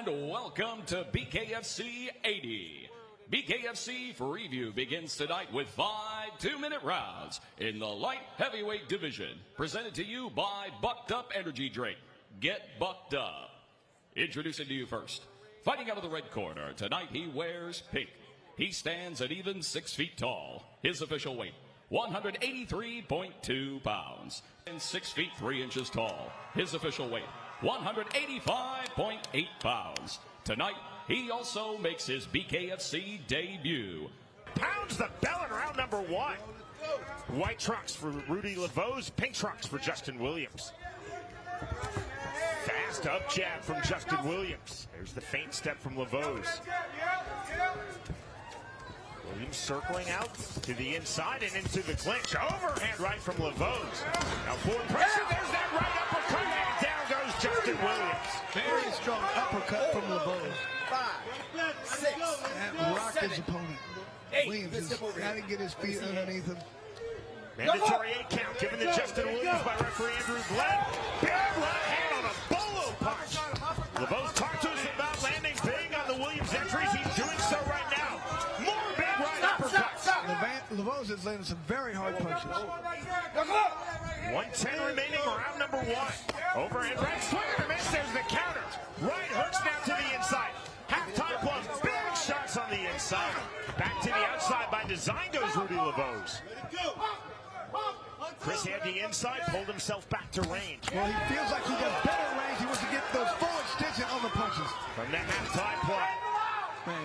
and welcome to BKFC 80. BKFC for review begins tonight with 5 2-minute rounds in the light heavyweight division. Presented to you by Bucked Up Energy Drink. Get bucked up. Introducing to you first, fighting out of the red corner, tonight he wears pink. He stands at even 6 feet tall. His official weight, 183.2 pounds. And 6 feet 3 inches tall. His official weight, 185.8 pounds. Tonight, he also makes his BKFC debut. Pounds the bell in round number 1. White trunks for Rudy Levozc, pink trunks for Justin Williams. Fast up jab from Justin Williams. There's the feint step from Levozc. Williams circling out to the inside and into the clinch. Overhand right from Levozc. Now forward pressure, there's that right uppercut, and down goes Justin Williams. Very strong uppercut from Levozc. 5, 6, that rocked his opponent. 8. Williams has got to get his feet underneath him. Mandatory 8 count given to Justin Williams by referee Andrew Blume. Big right hand on a bolo punch. Levozc talked to us about landing big on the Williams entries. He's doing so right now. More big right uppercuts. Levozc is landing some very hard punches. 1:10 remaining, round number 1. Overhand right, swing and a miss. There's the counter. Right hooks down to the inside. Half-time plug, big shots on the inside. Back to the outside by design goes Rudy Levozc. Chris had the inside, pulled himself back to range. Well, he feels like he got better range. He wants to get those full extension on the punches. From the half-time plug.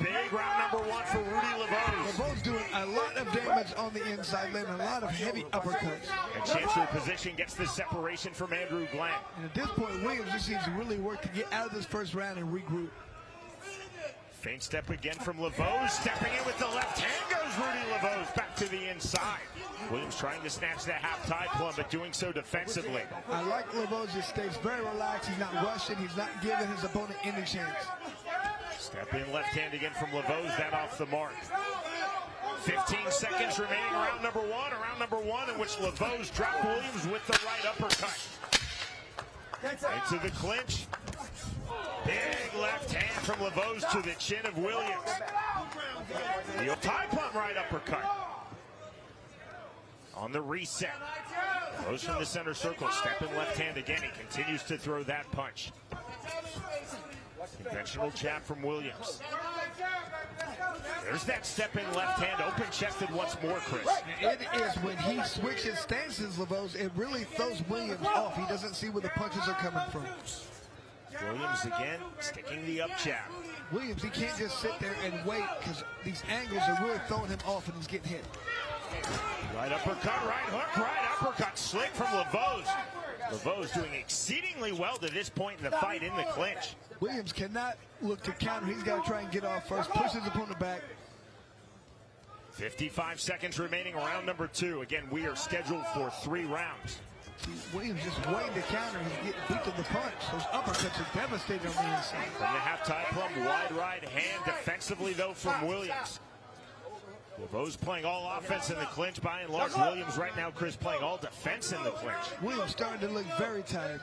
Big round number 1 for Rudy Levozc. Levozc doing a lot of damage on the inside, landing a lot of heavy uppercuts. And Chancery position gets the separation from Andrew Glenn. And at this point, Williams just needs to really work to get out of this first round and regroup. Feint step again from Levozc. Stepping in with the left hand goes Rudy Levozc back to the inside. Williams trying to snatch that half-tie plum, but doing so defensively. I like Levozc just stays very relaxed. He's not rushing. He's not giving his opponent any chance. Step in left hand again from Levozc, that off the mark. 15 seconds remaining, round number 1. Round number 1 in which Levozc dropped Williams with the right uppercut. Into the clinch. Big left hand from Levozc to the chin of Williams. The tie plum right uppercut. On the reset. Goes from the center circle. Step in left hand again. He continues to throw that punch. Conventional jab from Williams. There's that step in left hand, open chested once more, Chris. It is when he switches stances, Levozc, it really throws Williams off. He doesn't see where the punches are coming from. Williams again, sticking the up jab. Williams, he can't just sit there and wait because these angles are really throwing him off and he's getting hit. Right uppercut, right hook, right uppercut, slick from Levozc. Levozc doing exceedingly well to this point in the fight in the clinch. Williams cannot look to counter. He's got to try and get off first, push his opponent back. 55 seconds remaining, round number 2. Again, we are scheduled for 3 rounds. Williams just waiting to counter. He's getting beat to the punch. Those uppercuts are devastating on the inside. From the half-tie plum, wide right hand defensively, though, from Williams. Levozc playing all offense in the clinch by and large. Williams right now, Chris, playing all defense in the clinch. Williams starting to look very tired.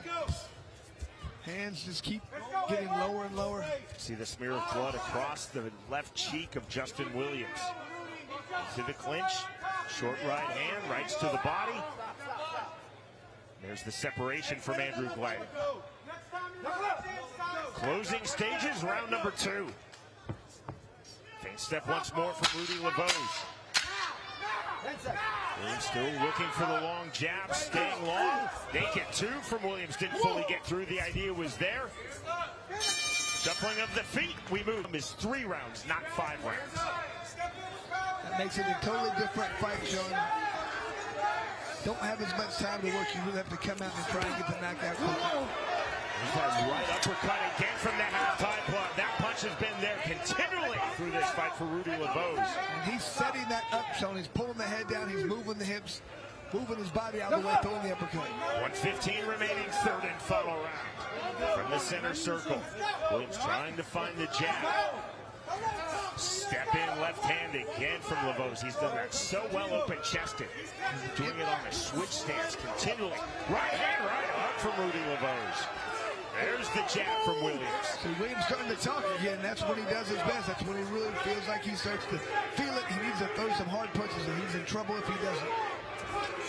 Hands just keep getting lower and lower. See the smear of blood across the left cheek of Justin Williams. To the clinch, short right hand, rights to the body. There's the separation from Andrew Glenn. Closing stages, round number 2. Feint step once more from Rudy Levozc. Williams still looking for the long jab, staying long. They get 2 from Williams, didn't fully get through. The idea was there. Shuffling of the feet, we move. Is 3 rounds, not 5 rounds. That makes it a totally different fight, John. Don't have as much time to work. You really have to come out and try and get the knockout. There's that right uppercut again from the half-tie plug. That punch has been there continually through this fight for Rudy Levozc. And he's setting that up, Sean. He's pulling the head down. He's moving the hips, moving his body out of the way, throwing the uppercut. 1:15 remaining, 3rd and final round. From the center circle, Williams trying to find the jab. Step in left hand again from Levozc. He's done that so well open chested. He's doing it on a switch stance continually. Right hand, right hook from Rudy Levozc. There's the jab from Williams. So Williams starting to talk again. That's when he does his best. That's when he really feels like he starts to feel it. He needs to throw some hard punches, and he's in trouble if he doesn't.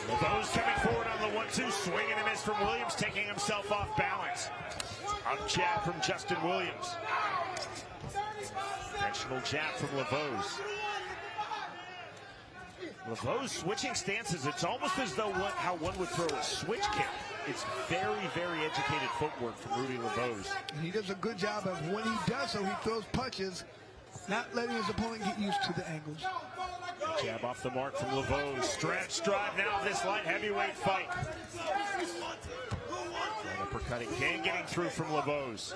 Levozc coming forward on the 1-2, swing and a miss from Williams, taking himself off balance. Up jab from Justin Williams. Intentional jab from Levozc. Levozc switching stances. It's almost as though how one would throw a switch kick. It's very, very educated footwork from Rudy Levozc. And he does a good job of when he does so, he throws punches, not letting his opponent get used to the angles. Jab off the mark from Levozc. Stretch drive now of this light heavyweight fight. Right uppercut again, getting through from Levozc.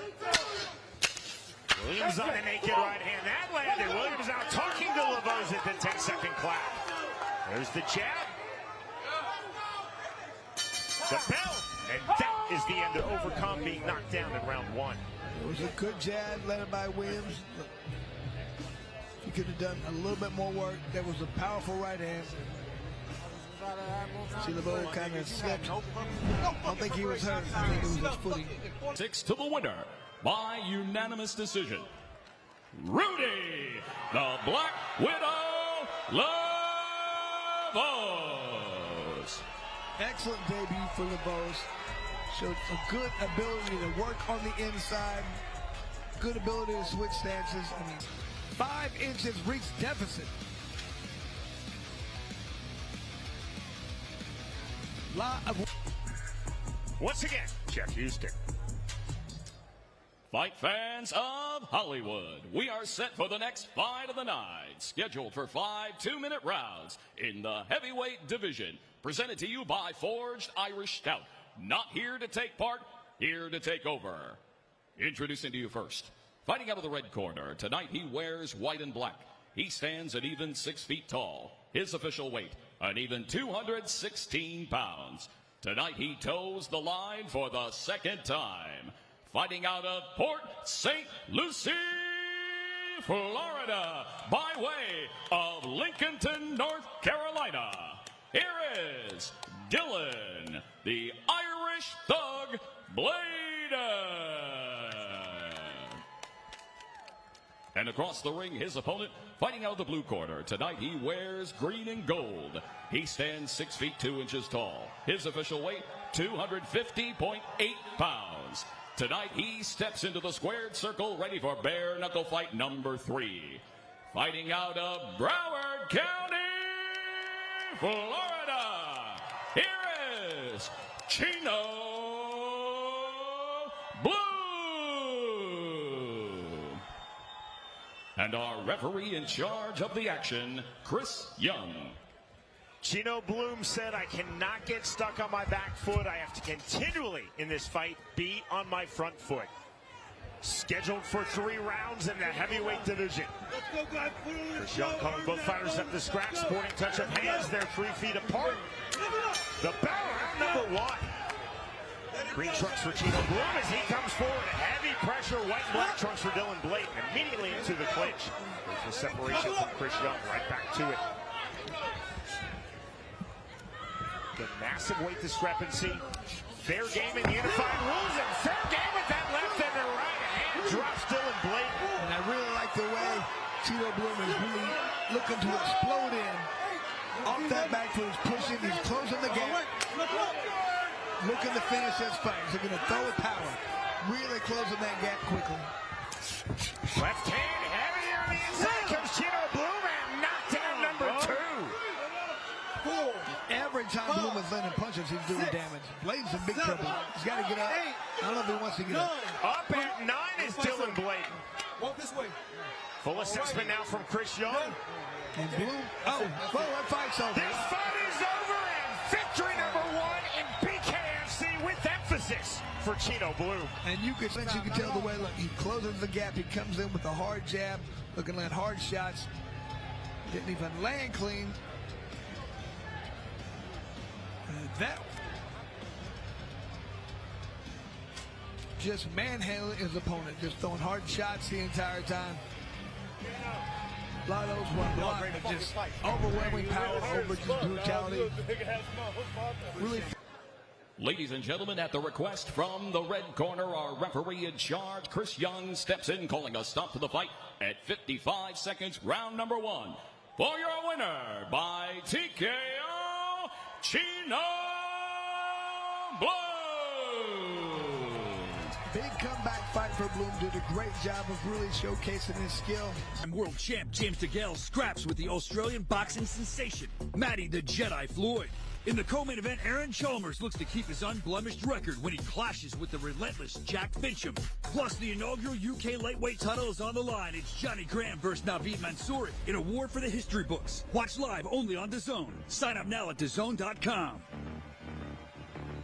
Williams on a naked right hand. That landed. Williams out talking to Levozc at the 10-second clap. There's the jab. The bell. And that is the end of Overcome being knocked down in round 1. It was a good jab led by Williams. He could have done a little bit more work. That was a powerful right hand. See Levozc kind of slipped. I don't think he was hurt. I think it was his footing. 6 to the winner by unanimous decision. Rudy, the Black Widow, Levozc. Excellent debut for Levozc. Showed a good ability to work on the inside. Good ability to switch stances. I mean, 5 inches reach deficit. Once again, Jeff Houston. Fight fans of Hollywood, we are set for the next fight of the night, scheduled for 5 2-minute rounds in the heavyweight division, presented to you by Forged Irish Stout. Not here to take part, here to take over. Introducing to you first, fighting out of the red corner, tonight he wears white and black. He stands at even 6 feet tall. His official weight, an even 216 pounds. Tonight he toes the line for the second time. Fighting out of Port St. Lucie, Florida, by way of Lincolnton, North Carolina. Here is Dylan, the Irish Thug Blaydon. And across the ring, his opponent, fighting out of the blue corner. Tonight he wears green and gold. He stands 6 feet 2 inches tall. His official weight, 250.8 pounds. Tonight he steps into the squared circle, ready for bare knuckle fight number 3. Fighting out of Broward County, Florida, here is Chino Blume. And our referee in charge of the action, Chris Young. Chino Blume said, I cannot get stuck on my back foot. I have to continually, in this fight, be on my front foot. Scheduled for 3 rounds in the heavyweight division. Chris Young calling both fighters up to scratch. Sporting touch of hands. They're 3 feet apart. The bell, round number 1. Green trunks for Chino Blume as he comes forward. Heavy pressure, white and black trunks for Dylan Blaydon. Immediately into the clinch. There's the separation from Chris Young. Right back to it. The massive weight discrepancy. Fair game in the unified rules, and fair game with that left and the right hand drops Dylan Blaydon. And I really like the way Chino Blume is really looking to explode in. Off that back foot, he's pushing, he's closing the gap. Looking to finish this fight. He's going to throw with power. Really closing that gap quickly. Left hand, heavy on the inside comes Chino Blume, and knockdown number 2. Every time Blume is landing punches, he's doing damage. Blaydon's in big trouble. He's got to get up. I don't know if he wants to get up. Up at 9 is Dylan Blaydon. Walk this way. Full assessment now from Chris Young. And Blume, well, that fight's over. This fight is over, and victory number 1 in BKFC with emphasis for Chino Blume. And you can tell the way, look, he closes the gap. He comes in with a hard jab, looking at hard shots. Didn't even land clean. That just manhandling his opponent, just throwing hard shots the entire time. A lot of those were blocked, but just overwhelming power over just brutality. Really. Ladies and gentlemen, at the request from the red corner, our referee in charge, Chris Young, steps in, calling a stop to the fight at 55 seconds, round number 1. For your winner by TKO, Chino Blume. Big comeback fight for Blume. Did a great job of really showcasing his skill. And world champ James DeGale scraps with the Australian boxing sensation, Matty the Jedi Floyd. In the co-main event, Aaron Chalmers looks to keep his unblemished record when he clashes with the relentless Jack Fincham. Plus, the inaugural UK lightweight title is on the line. It's Johnny Graham versus Naveed Mansouri in a war for the history books. Watch live only on DAZN. Sign up now at DAZN.com.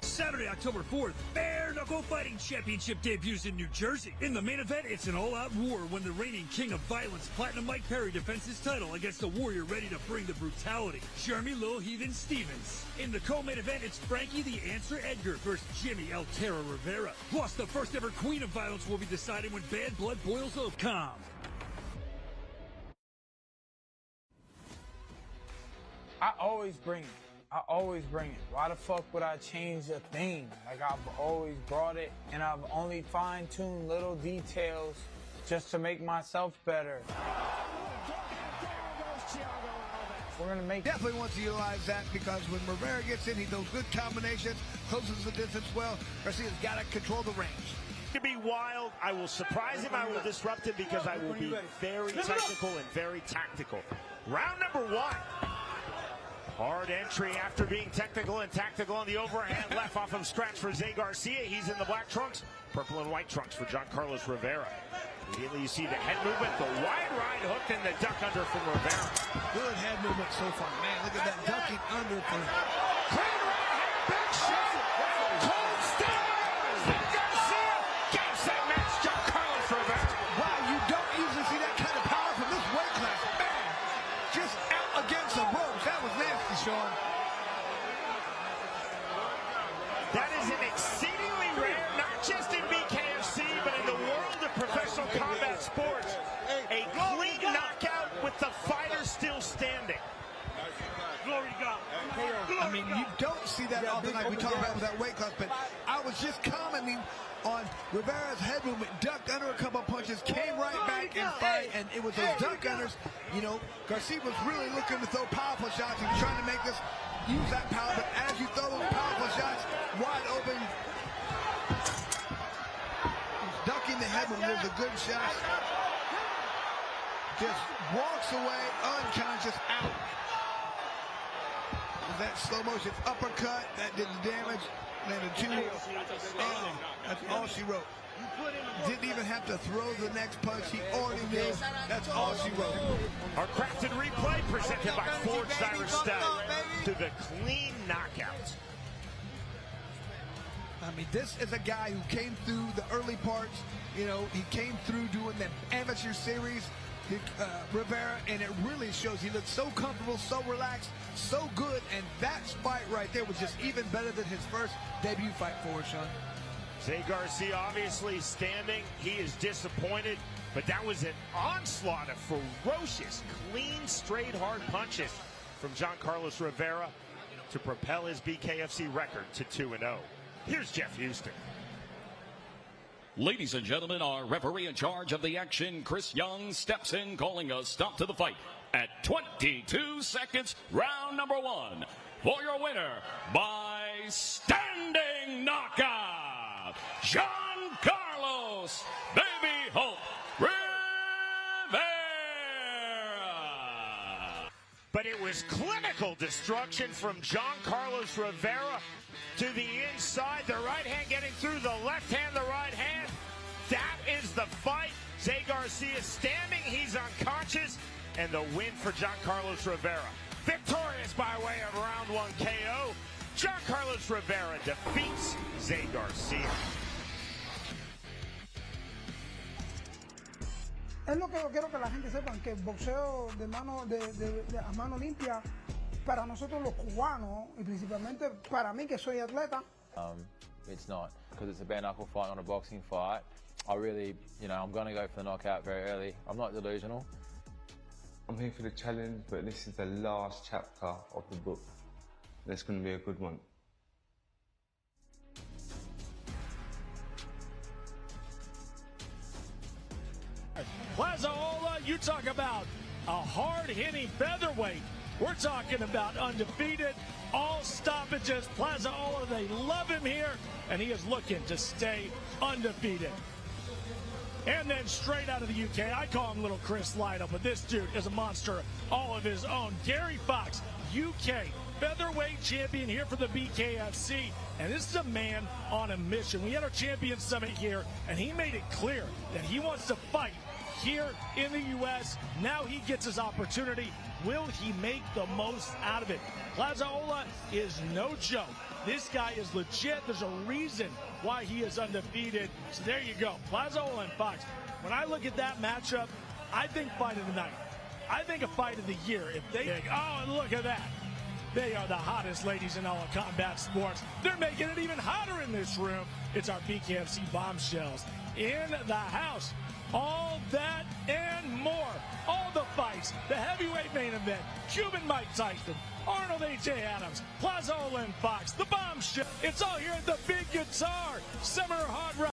Saturday, October 4th, Bare Knuckle Fighting Championship debuts in New Jersey. In the main event, it's an all-out war when the reigning king of violence, Platinum Mike Perry, defends his title against a warrior ready to bring the brutality, Jeremy Lil Heathen Stevens. In the co-main event, it's Frankie the Answer Edgar versus Jimmy El Terra Rivera. Plus, the first ever queen of violence will be decided when bad blood boils over. I always bring it. Why the fuck would I change a thing? Like, I've always brought it, and I've only fine-tuned little details just to make myself better. We're gonna make Definitely wants to utilize that because when Rivera gets in, he does good combinations, closes the distance well. Garcia's got to control the range. To be wild, I will surprise him, I will disrupt him because I will be very technical and very tactical. Round number 1. Hard entry after being technical and tactical on the overhand left off of scratch for Zay Garcia. He's in the black trunks, purple and white trunks for John Carlos Rivera. Immediately you see the head movement, the wide right hook, and the duck under from Rivera. Good head movement so far. Man, look at that ducking under from Clean right hand, back shot. Cold stars. Garcia. Game, set, match. John Carlos Rivera. wow, you don't usually see that kind of power from this weight class. Man, just out against the ropes. That was nasty, Sean. That is an exceedingly rare, not just in BKFC, but in the world of professional combat sports. A clean knockout with the fighter still standing. glory to God. I mean, you don't see that often like we talk about with that weight class, but I was just commenting on Rivera's head movement, ducked under a couple punches, came right back and fight, and it was those duck unders. You know, Garcia was really looking to throw powerful shots. He was trying to make this, use that power, but as you throw those powerful shots, wide open, ducking the head movement, there's a good shot. Just walks away, unconscious, out. That slow motion uppercut, that did the damage. Then the two, that's all she wrote. Didn't even have to throw the next punch. He already knew. That's all she wrote. Our crafted replay presented by Forged Irish Stout to the clean knockout. I mean, this is a guy who came through the early parts. You know, he came through doing the amateur series, Rivera, and it really shows. He looked so comfortable, so relaxed, so good, and that fight right there was just even better than his first debut fight for Sean. Zay Garcia obviously standing. He is disappointed, but that was an onslaught of ferocious, clean, straight, hard punches from John Carlos Rivera to propel his BKFC record to 2-0. Here's Jeff Houston. Ladies and gentlemen, our referee in charge of the action, Chris Young, steps in, calling a stop to the fight at 22 seconds, round number 1. For your winner, by standing knockout, John Carlos Baby Hope Rivera. But it was clinical destruction from John Carlos Rivera to the inside. The right hand getting through the left hand, the right hand. That is the fight. Zay Garcia standing, he's unconscious, and the win for John Carlos Rivera. Victorious by way of round 1 KO. John Carlos Rivera defeats Zay Garcia. Es lo que yo quiero que la gente sepan, que el boxeo de a mano limpia, para nosotros los cubanos, y principalmente para mí que soy atleta. It's not, because it's a bare knuckle fight, not a boxing fight. I really, I'm going to go for the knockout very early. I'm not delusional. I'm here for the challenge, but this is the last chapter of the book. It's going to be a good one. Plazaola, you talk about a hard-hitting featherweight. We're talking about undefeated, all stoppages. Plazaola, they love him here, and he is looking to stay undefeated. And then straight out of the UK, I call him Little Chris Lytle, but this dude is a monster all of his own. Gary Fox, UK featherweight champion here for the BKFC, and this is a man on a mission. We had our champion summit here, and he made it clear that he wants to fight here in the U.S. Now he gets his opportunity. Will he make the most out of it? Plazaola is no joke. This guy is legit. There's a reason why he is undefeated. So there you go. Plazaola and Fox. When I look at that matchup, I think fight of the night. I think a fight of the year. If they, oh, and look at that. They are the hottest ladies in all of combat sports. They're making it even hotter in this room. It's our BKFC bombshells in the house. All that and more. All the fights. The heavyweight main event. Cuban Mike Tyson. Arnold A.J. Adams. Plazaola and Fox. The bombshell. It's all here at the Big Guitar. Summer Hot Rod.